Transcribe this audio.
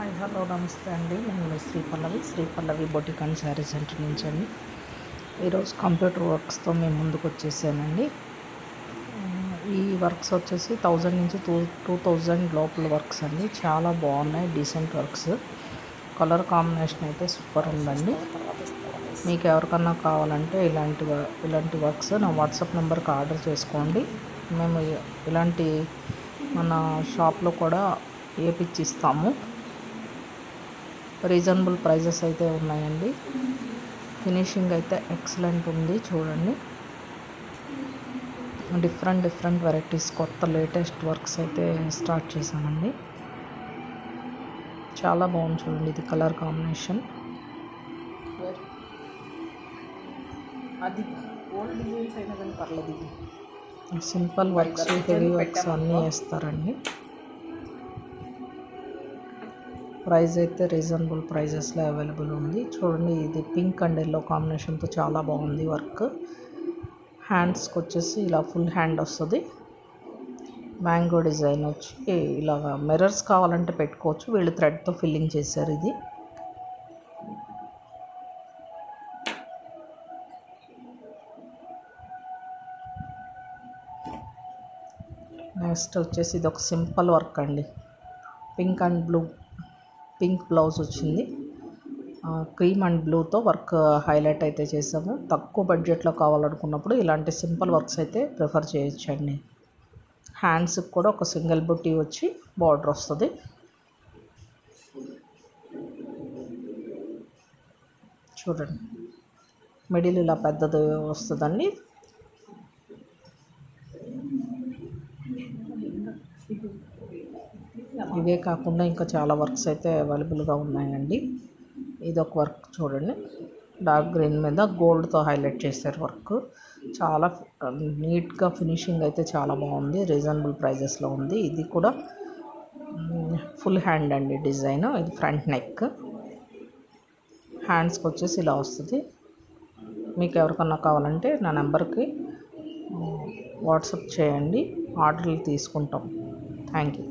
Hi hello నమస్తే అండి. నేను మీ శ్రీ పల్లవి బొటిక్ అండ్ శారీ సెంటర్ నుంచి అండి. ఈరోజు కంప్యూటర్ వర్క్స్తో మేము ముందుకు వచ్చేసానండి. ఈ వర్క్స్ వచ్చేసి 1000 నుంచి 2000 లోపల వర్క్స్ అండి. చాలా బాగున్నాయి, డీసెంట్ వర్క్స్. కలర్ కాంబినేషన్ అయితే సూపర్ ఉందండి. మీకు ఎవరికన్నా కావాలంటే ఇలాంటి వర్క్స్ నా వాట్సాప్ నెంబర్కి ఆర్డర్ చేసుకోండి. మేము ఇలాంటి మన షాప్లో కూడా వేపిచ్చిస్తాము. రీజనబుల్ ప్రైజెస్ అయితే ఉన్నాయండి. ఫినిషింగ్ అయితే ఎక్సలెంట్ ఉంది. చూడండి, డిఫరెంట్ వెరైటీస్, కొత్త లేటెస్ట్ వర్క్స్ అయితే స్టార్ట్ చేశామండి. చాలా బాగుంది చూడండి. ఇది కలర్ కాంబినేషన్. అది ఓల్డ్ డిజైన్స్ అయినా కానీ పర్లేదు. ఇది సింపుల్ వర్క్స్, హెవీ వర్క్స్ అన్నీ వేస్తారండి. ప్రైస్ అయితే రీజనబుల్ ప్రైజెస్లో అవైలబుల్ ఉంది. చూడండి, ఇది పింక్ అండ్ ఎల్లో కాంబినేషన్తో చాలా బాగుంది వర్క్. హ్యాండ్స్కి వచ్చేసి ఇలా ఫుల్ హ్యాండ్ వస్తుంది. మ్యాంగో డిజైన్ వచ్చి ఇలాగా మిర్రర్స్ కావాలంటే పెట్టుకోవచ్చు. వీళ్ళు థ్రెడ్తో ఫిల్లింగ్ చేశారు. ఇది నెక్స్ట్ వచ్చేసి ఇది ఒక సింపుల్ వర్క్ అండి. పింక్ బ్లౌజ్ వచ్చింది. క్రీమ్ అండ్ బ్లూతో వర్క్ హైలైట్ అయితే చేసాము. తక్కువ బడ్జెట్లో కావాలనుకున్నప్పుడు ఇలాంటి సింపుల్ వర్క్స్ అయితే ప్రిఫర్ చేయొచ్చండి. హ్యాండ్స్కి కూడా ఒక సింగిల్ బుట్టి వచ్చి బార్డర్ వస్తుంది. చూడండి, మిడిల్ ఇలా పెద్దది వస్తుందండి. ఇవే కాకుండా ఇంకా చాలా వర్క్స్ అయితే అవైలబుల్గా ఉన్నాయండి. ఇది ఒక వర్క్ చూడండి, డార్క్ గ్రీన్ మీద గోల్డ్తో హైలైట్ చేశారు వర్క్. చాలా నీట్గా ఫినిషింగ్ అయితే చాలా బాగుంది. రీజనబుల్ ప్రైజెస్లో ఉంది. ఇది కూడా ఫుల్ హ్యాండ్ అండి డిజైన్. ఇది ఫ్రంట్ నెక్. హ్యాండ్స్కి వచ్చేసి ఇలా వస్తుంది. మీకు ఎవరికన్నా కావాలంటే నా నెంబర్కి వాట్సాప్ చేయండి, ఆర్డర్లు తీసుకుంటాం. Thank you.